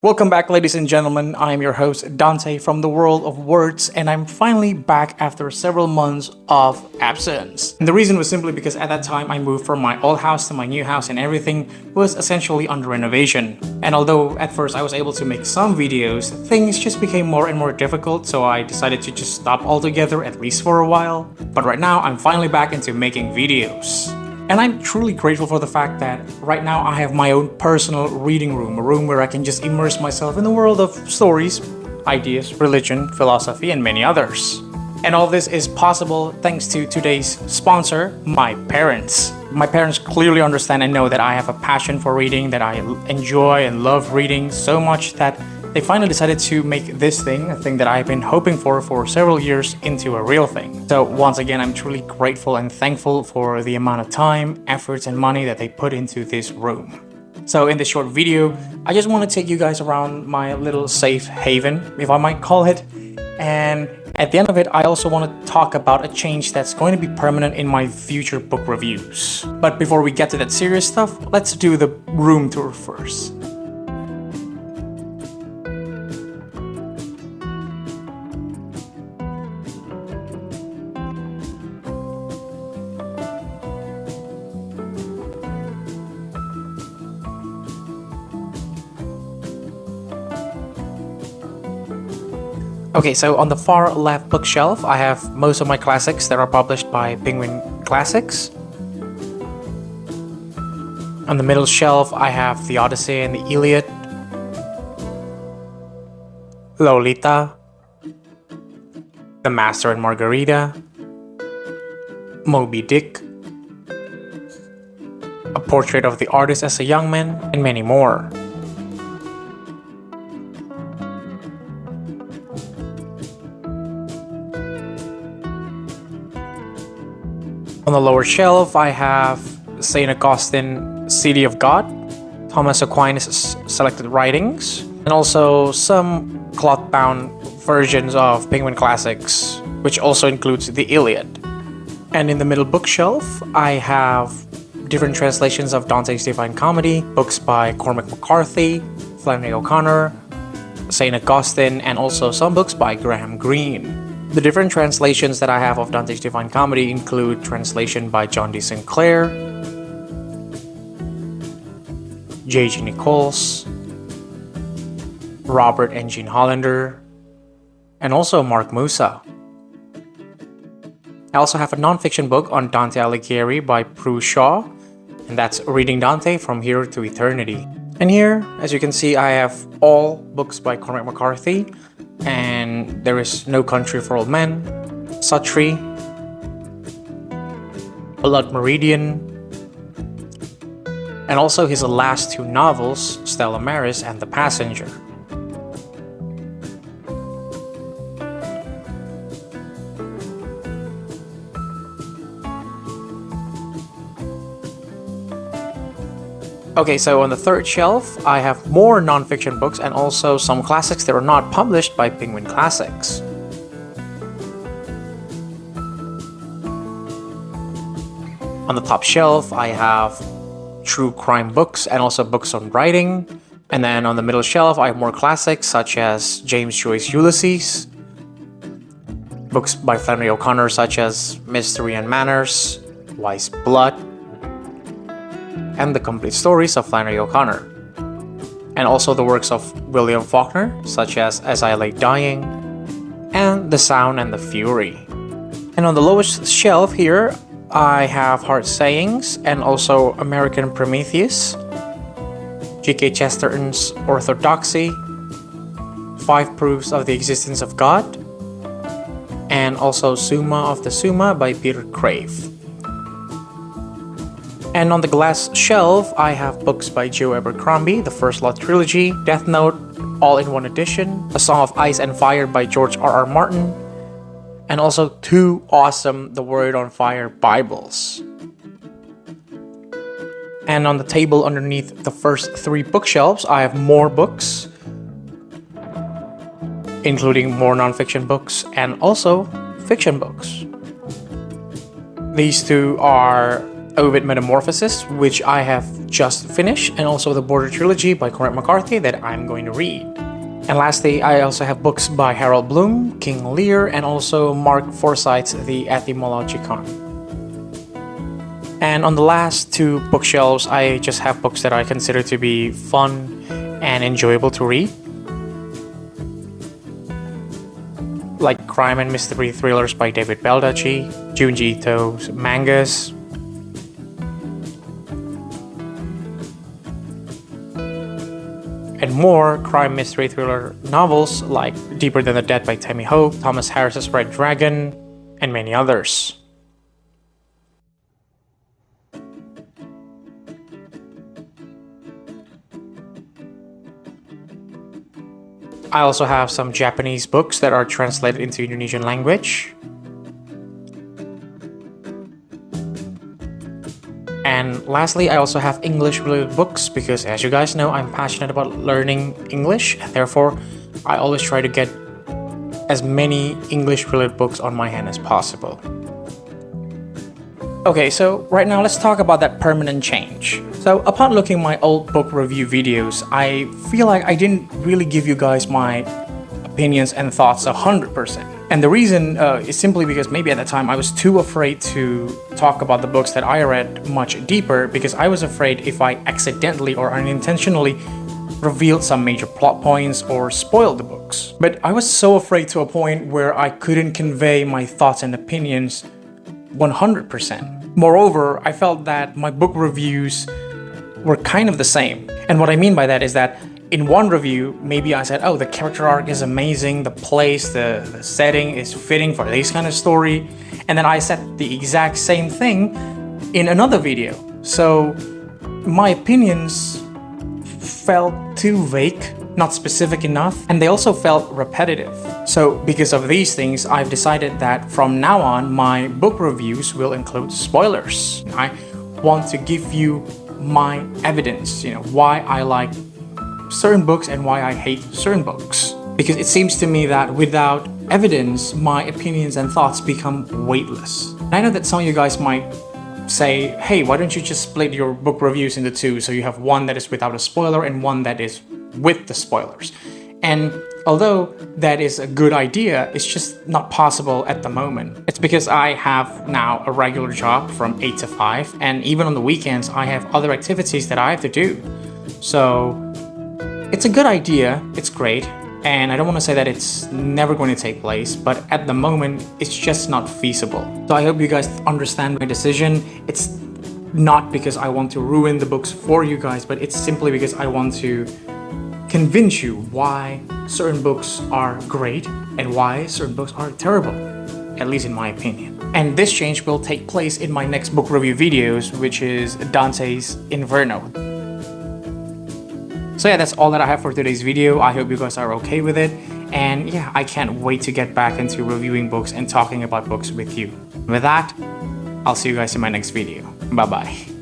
Welcome back, ladies and gentlemen. I am your host, Dante from the world of words, and I'm finally back after several months of absence. And the reason was simply because at that time I moved from my old house to my new house and everything was essentially under renovation. And although at first I was able to make some videos, things just became more and more difficult, so I decided to just stop altogether, at least for a while. But right now, I'm finally back into making videos. And I'm truly grateful for the fact that right now I have my own personal reading room, a room where I can just immerse myself in the world of stories, ideas, religion, philosophy, and many others. And all this is possible thanks to today's sponsor, my parents. My parents clearly understand and know that I have a passion for reading, that I enjoy and love reading so much that they finally decided to make this thing, a thing that I've been hoping for several years, into a real thing. So once again, I'm truly grateful and thankful for the amount of time, efforts, and money that they put into this room. So in this short video, I just want to take you guys around my little safe haven, if I might call it. And at the end of it, I also want to talk about a change that's going to be permanent in my future book reviews. But before we get to that serious stuff, let's do the room tour first. Okay, so on the far left bookshelf, I have most of my classics that are published by Penguin Classics. On the middle shelf, I have the Odyssey and the Iliad, Lolita, The Master and Margarita, Moby Dick, A Portrait of the Artist as a Young Man, and many more. On the lower shelf, I have St. Augustine, City of God, Thomas Aquinas' selected writings, and also some cloth-bound versions of Penguin Classics, which also includes the Iliad. And in the middle bookshelf, I have different translations of Dante's Divine Comedy, books by Cormac McCarthy, Flannery O'Connor, St. Augustine, and also some books by Graham Greene. The different translations that I have of Dante's Divine Comedy include translation by John D. Sinclair, J.G. Nichols, Robert and Jean Hollander, and also Mark Musa. I also have a non-fiction book on Dante Alighieri by Prue Shaw, and that's Reading Dante from Here to Eternity. And here, as you can see, I have all books by Cormac McCarthy, and there is No Country for Old Men, Suttree, Blood Meridian, and also his last two novels, Stella Maris and The Passenger. Okay, so on the third shelf, I have more non-fiction books and also some classics that are not published by Penguin Classics. On the top shelf, I have true crime books and also books on writing. And then on the middle shelf, I have more classics such as James Joyce's Ulysses, books by Flannery O'Connor such as Mystery and Manners, Wise Blood, and the complete stories of Flannery O'Connor, and also the works of William Faulkner, such as I Lay Dying, and The Sound and the Fury. And on the lowest shelf here, I have Hard Sayings and also American Prometheus, G.K. Chesterton's Orthodoxy, 5 Proofs of the Existence of God, and also Summa of the Summa by Peter Crave. And on the glass shelf, I have books by Joe Abercrombie, the First Law Trilogy, Death Note, all in one edition, A Song of Ice and Fire by George R.R. Martin, and also 2 awesome The Word on Fire Bibles. And on the table underneath the first 3 bookshelves, I have more books, including more non-fiction books and also fiction books. These 2 are Ovid Metamorphosis, which I have just finished, and also the Border Trilogy by Cormac McCarthy that I'm going to read. And lastly, I also have books by Harold Bloom, King Lear, and also Mark Forsyth's The Etymologicon. And on the last two bookshelves, I just have books that I consider to be fun and enjoyable to read, like crime and mystery thrillers by David Baldacci, Junji Ito's mangas, and more crime mystery thriller novels like Deeper Than the Dead by Tammy Hope, Thomas Harris's Red Dragon, and many others. I also have some Japanese books that are translated into Indonesian language. And lastly, I also have English-related books because, as you guys know, I'm passionate about learning English, and therefore I always try to get as many English-related books on my hand as possible. Okay, so right now let's talk about that permanent change. So upon looking at my old book review videos, I feel like I didn't really give you guys my opinions and thoughts 100%. And the reason is simply because maybe at the time I was too afraid to talk about the books that I read much deeper, because I was afraid if I accidentally or unintentionally revealed some major plot points or spoiled the books. But I was so afraid to a point where I couldn't convey my thoughts and opinions 100%. Moreover, I felt that my book reviews were kind of the same. And what I mean by that is that in one review, maybe I said, oh, the character arc is amazing, the place, the setting is fitting for this kind of story. And then I said the exact same thing in another video. So my opinions felt too vague, not specific enough, and they also felt repetitive. So because of these things, I've decided that from now on, my book reviews will include spoilers. I want to give you my evidence, why I like certain books and why I hate certain books. Because it seems to me that without evidence, my opinions and thoughts become weightless. And I know that some of you guys might say, hey, why don't you just split your book reviews into two, so you have one that is without a spoiler and one that is with the spoilers. And although that is a good idea, it's just not possible at the moment. It's because I have now a regular job from 8 to 5, and even on the weekends I have other activities that I have to do. So it's a good idea, it's great, and I don't want to say that it's never going to take place, but at the moment it's just not feasible. So I hope you guys understand my decision. It's not because I want to ruin the books for you guys, but it's simply because I want to convince you why certain books are great and why certain books are terrible, at least in my opinion. And this change will take place in my next book review videos, which is Dante's Inferno. So yeah, that's all that I have for today's video. I hope you guys are okay with it. And yeah, I can't wait to get back into reviewing books and talking about books with you. With that, I'll see you guys in my next video. Bye bye.